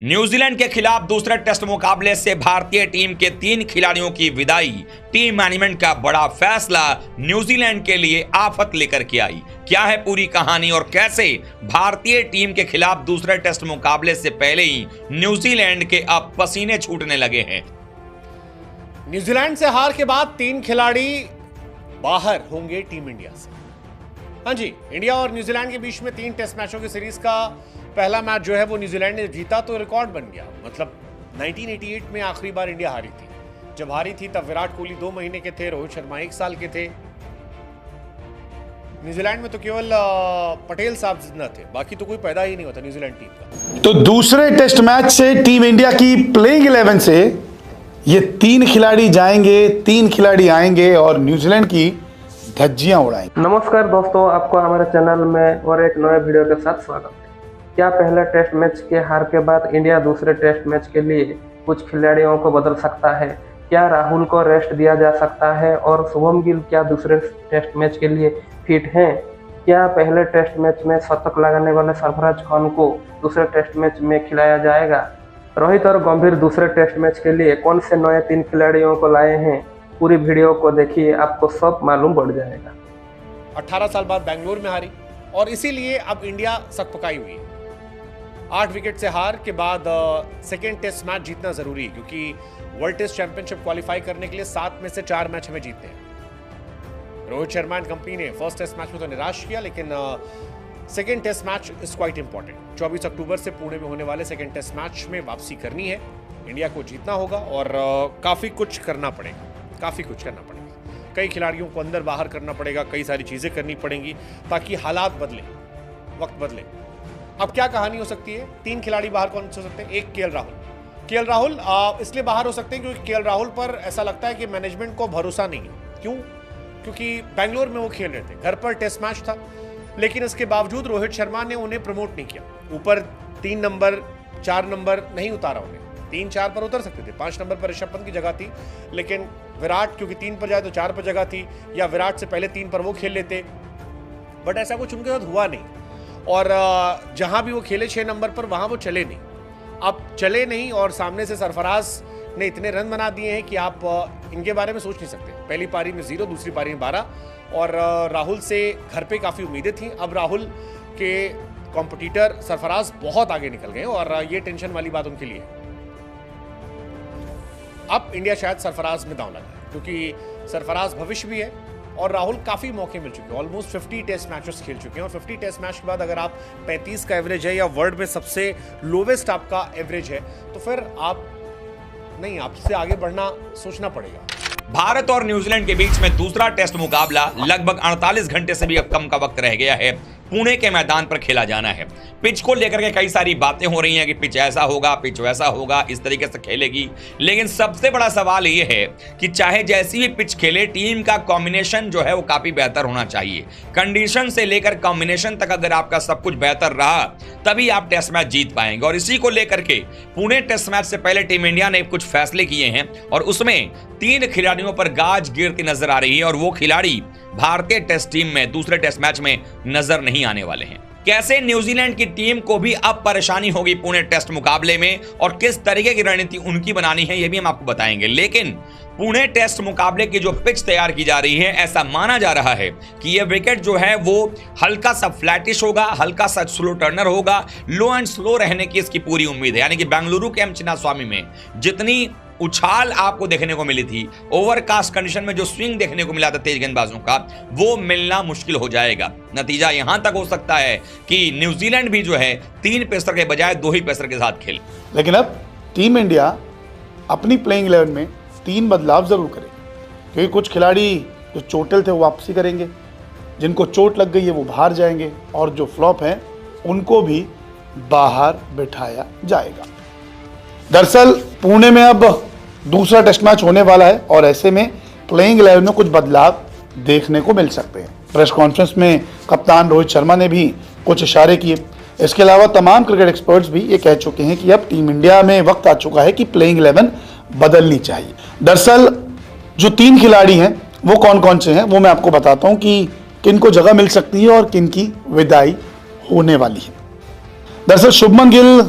New Zealand के खिलाफ दूसरे टेस्ट मुकाबले से भारतीय टीम के 3 खिलाड़ियों की विदाई। टीम मैनेजमेंट का बड़ा फैसला न्यूजीलैंड के लिए आफत लेकर के आई। क्या है पूरी कहानी और कैसे भारतीय टीम के खिलाफ दूसरे टेस्ट मुकाबले से पहले ही न्यूजीलैंड के अब पसीने छूटने लगे हैं। न्यूजीलैंड से हार के बाद 3 खिलाड़ी बाहर होंगे टीम इंडिया से। हाँ जी, इंडिया और न्यूजीलैंड के बीच में 3 टेस्ट मैचों की सीरीज का पहला मैच जो है वो न्यूजीलैंड ने जीता तो रिकॉर्ड बन गया। मतलब 1988 में आखिरी बार इंडिया हारी थी। जब हारी थी तब विराट कोहली 2 महीने के थे, रोहित शर्मा 1 साल के थे। न्यूजीलैंड में तो केवल पटेल साहब जिंदा थे, बाकी तो कोई पैदा ही नहीं होता न्यूजीलैंड टीम का। तो दूसरे टेस्ट मैच से टीम इंडिया की प्लेइंग 11 से ये 3 खिलाड़ी जाएंगे, 3 खिलाड़ी आएंगे और न्यूजीलैंड की धज्जियां उड़ाएंगे। नमस्कार दोस्तों, आपको हमारे चैनल में और एक नए वीडियो के साथ स्वागत है। क्या पहले टेस्ट मैच के हार के बाद इंडिया दूसरे टेस्ट मैच के लिए कुछ खिलाड़ियों को बदल सकता है? क्या राहुल को रेस्ट दिया जा सकता है? और शुभम गिल क्या दूसरे टेस्ट मैच के लिए फिट हैं? क्या पहले टेस्ट मैच में शतक लगाने वाले सरफराज खान को दूसरे टेस्ट मैच में खिलाया जाएगा? रोहित और गंभीर दूसरे टेस्ट मैच के लिए कौन से नए 3 खिलाड़ियों को लाए हैं? पूरी वीडियो को देखिए, आपको सब मालूम पड़ जाएगा। 18 साल बाद बेंगलुरु में हारी और इसीलिए अब इंडिया सकपकाई हुई है। 8 विकेट से हार के बाद सेकेंड टेस्ट मैच जीतना जरूरी है, क्योंकि वर्ल्ड टेस्ट चैंपियनशिप क्वालिफाई करने के लिए 7 में से 4 मैच हमें जीतने हैं। रोहित शर्मा एंड कंपनी ने फर्स्ट टेस्ट मैच में तो निराश किया, लेकिन second test match is quite important. 24 अक्टूबर से पुणे में होने वाले सेकेंड टेस्ट मैच में वापसी करनी है। इंडिया को जीतना होगा और काफ़ी कुछ करना पड़ेगा। कई खिलाड़ियों को अंदर बाहर करना पड़ेगा, कई सारी चीज़ें करनी पड़ेंगी ताकि हालात बदले, वक्त बदले। अब क्या कहानी हो सकती है? 3 खिलाड़ी बाहर कौन हो सकते हैं? एक केएल राहुल इसलिए बाहर हो सकते हैं क्योंकि केएल राहुल पर ऐसा लगता है कि मैनेजमेंट को भरोसा नहीं है। क्यों? क्योंकि बेंगलोर में वो खेल रहे थे, घर पर टेस्ट मैच था, लेकिन इसके बावजूद रोहित शर्मा ने उन्हें प्रमोट नहीं किया। ऊपर 3 नंबर 4 नंबर नहीं उतारा उन्हें। 3-4 पर उतर सकते थे, 5 नंबर पर ऋषभ पंत की जगह थी, लेकिन विराट क्योंकि 3 पर जाए तो 4 पर जगह थी, या विराट से पहले 3 पर वो खेल लेते, बट ऐसा कुछ उनके साथ हुआ नहीं। और जहां भी वो खेले 6 नंबर पर, वहां वो चले नहीं। अब चले नहीं और सामने से सरफराज ने इतने रन बना दिए हैं कि आप इनके बारे में सोच नहीं सकते। पहली पारी में 0, दूसरी पारी में 12, और राहुल से घर पे काफ़ी उम्मीदें थी। अब राहुल के कॉम्पिटिटर सरफराज बहुत आगे निकल गए और ये टेंशन वाली बात उनके लिए। अब इंडिया शायद सरफराज में दांव लगाए, क्योंकि सरफराज भविष्य भी है और राहुल काफ़ी मौके मिल चुके हैं। ऑलमोस्ट 50 टेस्ट मैचेस खेल चुके हैं और 50 टेस्ट मैच के बाद अगर आप 35 का एवरेज है या वर्ल्ड में सबसे लोवेस्ट आपका एवरेज है, तो फिर आपसे आगे बढ़ना सोचना पड़ेगा। भारत और न्यूजीलैंड के बीच में दूसरा टेस्ट मुकाबला लगभग 48 घंटे से भी अब कम का वक्त रह गया है। पुणे के मैदान पर खेला जाना है। पिच को लेकर के कई सारी बातें हो रही हैं कि पिच ऐसा होगा, पिच वैसा होगा, इस तरीके से खेलेगी, लेकिन सबसे बड़ा सवाल ये है कि चाहे जैसी भी पिच खेले, टीम का कॉम्बिनेशन जो है वो काफी बेहतर होना चाहिए। कंडीशन से लेकर कॉम्बिनेशन तक अगर आपका सब कुछ बेहतर रहा तभी आप टेस्ट मैच जीत पाएंगे। और इसी को लेकर के पुणे टेस्ट मैच से पहले टीम इंडिया ने कुछ फैसले किए हैं और उसमें 3 खिलाड़ियों पर गाज गिरती नजर आ रही है और वो खिलाड़ी भारतीय टेस्ट टीम में दूसरे टेस्ट मैच में नजर नहीं आने वाले हैं। कैसे न्यूजीलैंड की टीम को भी अब परेशानी होगी पुणे टेस्ट मुकाबले में और किस तरीके की रणनीति उनकी बनानी है, यह भी हम आपको बताएंगे। लेकिन पुणे टेस्ट मुकाबले की जो पिच तैयार की जा रही है, ऐसा माना जा रहा है कि यह विकेट जो है वो हल्का सा फ्लैटिश होगा, हल्का सा स्लो टर्नर होगा, लो एंड स्लो रहने की इसकी पूरी उम्मीद है। यानी कि बेंगलुरु के एम चिन्नास्वामी में जितनी उछाल आपको देखने को मिली थी, ओवरकास्ट कंडीशन में जो स्विंग देखने को मिला था तेज गेंदबाजों का, वो मिलना मुश्किल हो जाएगा। नतीजा यहां तक हो सकता है कि न्यूजीलैंड भी जो है 3 पेसर के बजाय 2 ही पेसर के साथ खेले। लेकिन अब टीम इंडिया अपनी प्लेइंग 11 में 3 बदलाव जरूर करेगी, क्योंकि कुछ खिलाड़ी जो चोटिल थे वो वापसी करेंगे, जिनको चोट लग गई है वो बाहर जाएंगे और जो फ्लॉप हैं उनको भी बाहर बिठाया जाएगा। दरअसल पुणे में अब दूसरा टेस्ट मैच होने वाला है और ऐसे में प्लेइंग 11 में कुछ बदलाव देखने को मिल सकते हैं। प्रेस कॉन्फ्रेंस में कप्तान रोहित शर्मा ने भी कुछ इशारे किए। इसके अलावा तमाम क्रिकेट एक्सपर्ट्स भी ये कह चुके हैं कि अब टीम इंडिया में वक्त आ चुका है कि प्लेइंग 11 बदलनी चाहिए। दरअसल जो 3 खिलाड़ी हैं वो कौन कौन से हैं वो मैं आपको बताता हूँ कि किन को जगह मिल सकती है और किन की विदाई होने वाली है। दरअसल शुभमन गिल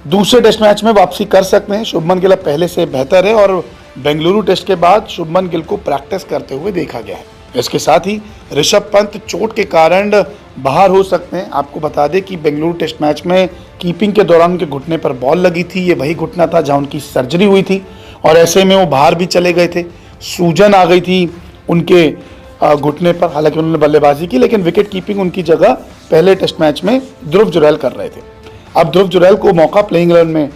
दूसरे टेस्ट मैच में वापसी कर सकते हैं। शुभमन गिल अब पहले से बेहतर है और बेंगलुरु टेस्ट के बाद शुभमन गिल को प्रैक्टिस करते हुए देखा गया है। इसके साथ ही ऋषभ पंत चोट के कारण बाहर हो सकते हैं। आपको बता दें कि बेंगलुरु टेस्ट मैच में कीपिंग के दौरान उनके घुटने पर बॉल लगी थी। ये वही घुटना था जहां उनकी सर्जरी हुई थी और ऐसे में वो बाहर भी चले गए थे। सूजन आ गई थी उनके घुटने पर। हालांकि उन्होंने बल्लेबाजी की, लेकिन विकेट कीपिंग उनकी जगह पहले टेस्ट मैच में ध्रुव जुरैल कर रहे थे। अब ध्रुव जुरैल को मौका प्लेइंग 11 में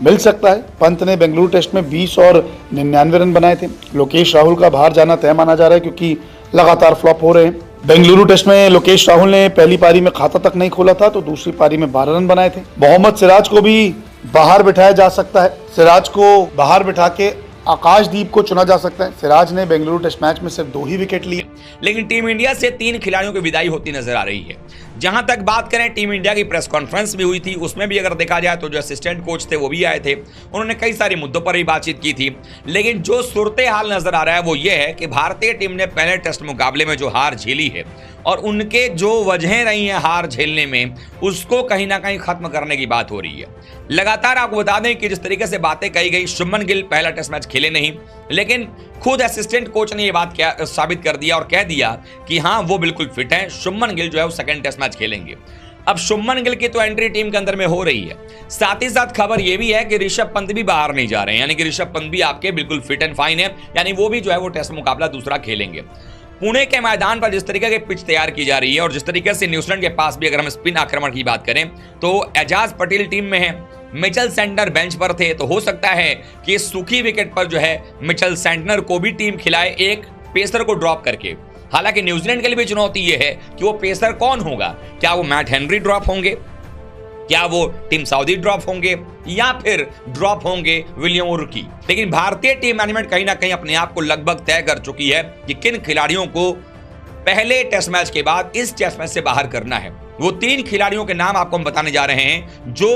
मिल सकता है। पंत ने बेंगलुरु टेस्ट में 20 और 99 रन बनाए थे। लोकेश राहुल का बाहर जाना तय माना जा रहा है क्योंकि लगातार फ्लॉप हो रहे हैं। बेंगलुरु टेस्ट में लोकेश राहुल ने पहली पारी में खाता तक नहीं खोला था, तो दूसरी पारी में 12 रन बनाए थे। मोहम्मद सिराज को भी बाहर बिठाया जा सकता है। सिराज को बाहर बिठा के आकाशदीप को चुना जा सकता है। सिराज ने बेंगलुरु टेस्ट मैच में सिर्फ 2 ही विकेट लिए। लेकिन टीम इंडिया से 3 खिलाड़ियों की विदाई होती नजर आ रही है। जहां तक बात करें, टीम इंडिया की प्रेस कॉन्फ्रेंस भी हुई थी, उसमें भी अगर देखा जाए तो जो असिस्टेंट कोच थे वो भी आए थे। उन्होंने कई सारे मुद्दों पर भी बातचीत की थी। लेकिन जो सूरत हाल नजर आ रहा है वो ये है कि भारतीय टीम ने पहले टेस्ट मुकाबले में जो हार झेली है और उनके जो वजहें रही हैं हार झेलने में, उसको कहीं ना कहीं खत्म करने की बात हो रही है। लगातार आपको बता दें कि जिस तरीके से बातें कही गई, शुभमन गिल पहला टेस्ट मैच खेले नहीं, लेकिन खुद असिस्टेंट कोच ने ये बात साबित कर दिया और कह दिया कि हाँ वो बिल्कुल फिट है। शुभमन गिल जो है वो सेकंड टेस्ट मैच खेलेंगे। अब शुभमन गिल की तो एंट्री टीम के अंदर में हो रही है। साथ ही साथ खबर यह भी है कि ऋषभ पंत भी बाहर नहीं जा रहे हैं, यानी कि ऋषभ पंत भी आपके बिल्कुल फिट एंड फाइन है, यानी वो भी जो है वो टेस्ट मुकाबला दूसरा खेलेंगे। पुणे के मैदान पर जिस तरीके की पिच तैयार की जा रही है और जिस तरीके से न्यूजीलैंड के पास भी अगर हम स्पिन आक्रमण की बात करें तो एजाज पटेल टीम में है, मिचेल सैंटनर बेंच पर थे, तो हो सकता है कि सूखी विकेट पर जो है मिचेल सैंटनर को भी टीम खिलाए एक पेसर को ड्रॉप करके। हालांकि न्यूजीलैंड के लिए भी चुनौती यह है कि वो पेसर कौन होगा। क्या वो मैट हेनरी ड्रॉप होंगे, क्या वो टिम साउदी ड्रॉप होंगे, या फिर ड्रॉप होंगे विलियम उर्की। लेकिन भारतीय टीम मैनेजमेंट कहीं ना कहीं अपने आप को लगभग तय कर चुकी है कि किन खिलाड़ियों को पहले टेस्ट मैच के बाद इस टेस्ट मैच से बाहर करना है। वो 3 खिलाड़ियों के नाम आपको हम बताने जा रहे हैं जो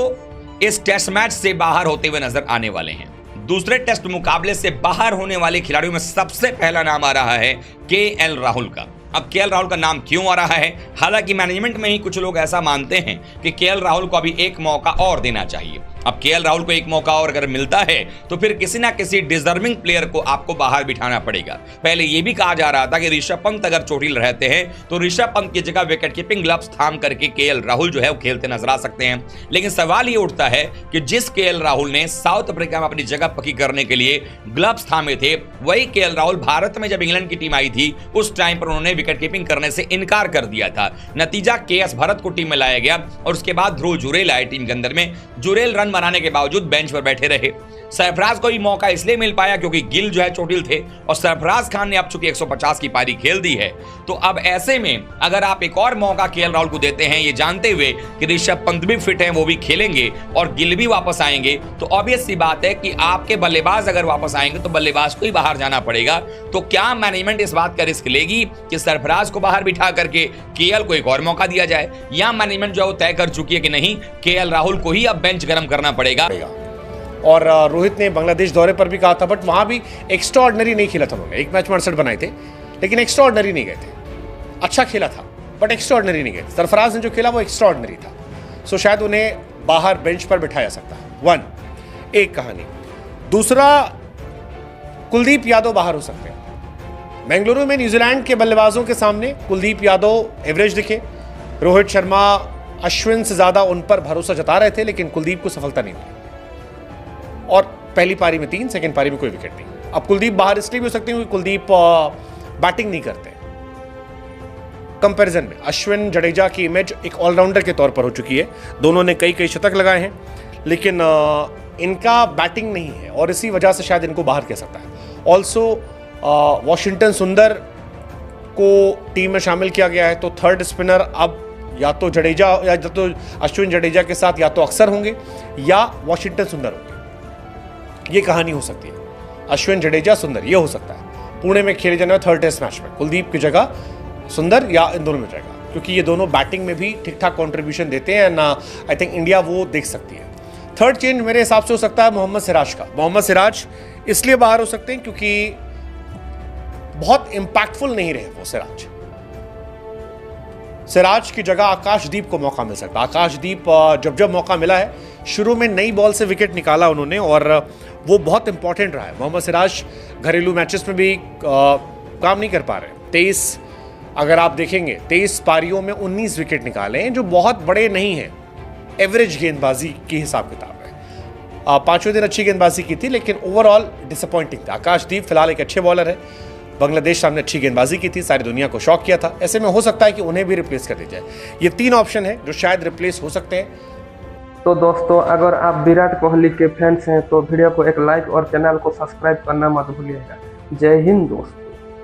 इस टेस्ट मैच से बाहर होते हुए नजर आने वाले हैं। दूसरे टेस्ट मुकाबले से बाहर होने वाले खिलाड़ियों में सबसे पहला नाम आ रहा है केएल राहुल का। अब केएल राहुल का नाम क्यों आ रहा है? हालांकि मैनेजमेंट में ही कुछ लोग ऐसा मानते हैं कि केएल राहुल को अभी एक मौका और देना चाहिए। अब केएल राहुल को एक मौका और अगर मिलता है तो फिर किसी ना किसी डिजर्विंग प्लेयर को आपको बाहर बिठाना पड़ेगा। पहले यह भी कहा जा रहा था कि ऋषभ पंत अगर चोटिल रहते हैं तो ऋषभ पंत की जगह विकेट कीपिंग ग्लव्स थाम करके केएल राहुल जो है वो खेलते नजर आ सकते हैं। लेकिन सवाल ये उठता है कि जिस केएल राहुल ने साउथ अफ्रीका में अपनी जगह पक्की करने के लिए ग्लव्स थामे थे, वही केएल राहुल भारत में जब इंग्लैंड की टीम आई थी उस टाइम पर उन्होंने विकेट कीपिंग करने से इनकार कर दिया था। नतीजा केएस भरत को टीम में लाया गया और उसके बाद ध्रुव जुरैल आए टीम के अंदर में। जुरैल रन बनाने के बावजूद बेंच पर बैठे रहे। सरफराज को भी मौका इसलिए मिल पाया क्योंकि गिल जो है चोटिल थे और सरफराज खान ने अब चूंकि 150 की पारी खेल दी है, तो अब ऐसे में अगर आप एक और मौका केएल राहुल को देते हैं, ये जानते हुए कि ऋषभ पंत भी फिट हैं, वो भी खेलेंगे और गिल भी वापस आएंगे, तो ऑब्वियस सी बात है कि आपके बल्लेबाज अगर वापस आएंगे तो बल्लेबाज को ही बाहर जाना पड़ेगा। तो क्या मैनेजमेंट इस बात का रिस्क लेगी कि सरफराज को बाहर बिठा करके केएल को एक और मौका दिया जाए, या मैनेजमेंट जो है वो तय कर चुकी है कि नहीं, केएल राहुल को ही अब बेंच गर्म करना पड़ेगा। और रोहित ने बांग्लादेश दौरे पर भी कहा था, बट वहां भी एक्स्ट्राऑर्डिनरी नहीं खेला था उन्होंने। एक मैच में 68 बनाए थे, लेकिन एक्स्ट्राऑर्डिनरी नहीं गए थे। अच्छा खेला था बट एक्स्ट्राऑर्डिनरी नहीं गए थे। सरफराज ने जो खेला वो एक्स्ट्राऑर्डिनरी था। सो शायद उन्हें बाहर बेंच पर बिठाया सकता है। एक कहानी। दूसरा, कुलदीप यादव बाहर हो सकते हैं। बेंगलुरु में न्यूजीलैंड के बल्लेबाजों के सामने कुलदीप यादव एवरेज दिखे। रोहित शर्मा अश्विन से ज्यादा उन पर भरोसा जता रहे थे, लेकिन कुलदीप को सफलता नहीं मिली और पहली पारी में 3, सेकंड पारी में कोई विकेट नहीं। अब कुलदीप बाहर इसलिए भी हो सकते हैं क्योंकि कुलदीप बैटिंग नहीं करते। कंपैरिजन में अश्विन जडेजा की इमेज एक ऑलराउंडर के तौर पर हो चुकी है। दोनों ने कई शतक लगाए हैं, लेकिन इनका बैटिंग नहीं है और इसी वजह से शायद इनको बाहर कह सकता है। ऑल्सो वॉशिंगटन सुंदर को टीम में शामिल किया गया है, तो थर्ड स्पिनर अब या तो जडेजा या तो अश्विन जडेजा के साथ या तो अक्सर होंगे या वॉशिंगटन सुंदर होंगे। ये कहानी हो सकती है, अश्विन जडेजा सुंदर, ये हो सकता है। पुणे में खेले जाने वाले थर्ड टेस्ट मैच में कुलदीप की जगह सुंदर या इन दोनों में जाएगा, क्योंकि ये दोनों बैटिंग में भी ठीक ठाक कॉन्ट्रीब्यूशन देते हैं ना। आई थिंक इंडिया वो देख सकती है। थर्ड चेंज मेरे हिसाब से हो सकता है मोहम्मद सिराज का। मोहम्मद सिराज इसलिए बाहर हो सकते हैं क्योंकि बहुत इंपैक्टफुल नहीं रहे वो सिराज की जगह आकाशदीप को मौका मिल सकता है। आकाशदीप जब मौका मिला है शुरू में नई बॉल से विकेट निकाला उन्होंने और वो बहुत इंपॉर्टेंट रहा है। मोहम्मद सिराज घरेलू मैचेस में भी काम नहीं कर पा रहे। 23 अगर आप देखेंगे 23 पारियों में 19 विकेट निकाले हैं, जो बहुत बड़े नहीं हैं, एवरेज गेंदबाजी की हिसाब किताब है। पांचवें दिन अच्छी गेंदबाजी की थी, लेकिन ओवरऑल डिसअपॉइंटिंग था। आकाशदीप फिलहाल एक अच्छे बॉलर है, बांग्लादेश सामने अच्छी गेंदबाजी की थी, सारी दुनिया को शॉक किया था। ऐसे में हो सकता है कि उन्हें भी रिप्लेस कर दिया जाए। ये 3 ऑप्शन है जो शायद रिप्लेस हो सकते हैं। तो दोस्तों, अगर आप विराट कोहली के फैंस हैं तो वीडियो को एक लाइक और चैनल को सब्सक्राइब करना मत भूलिएगा। जय हिंद दोस्तों।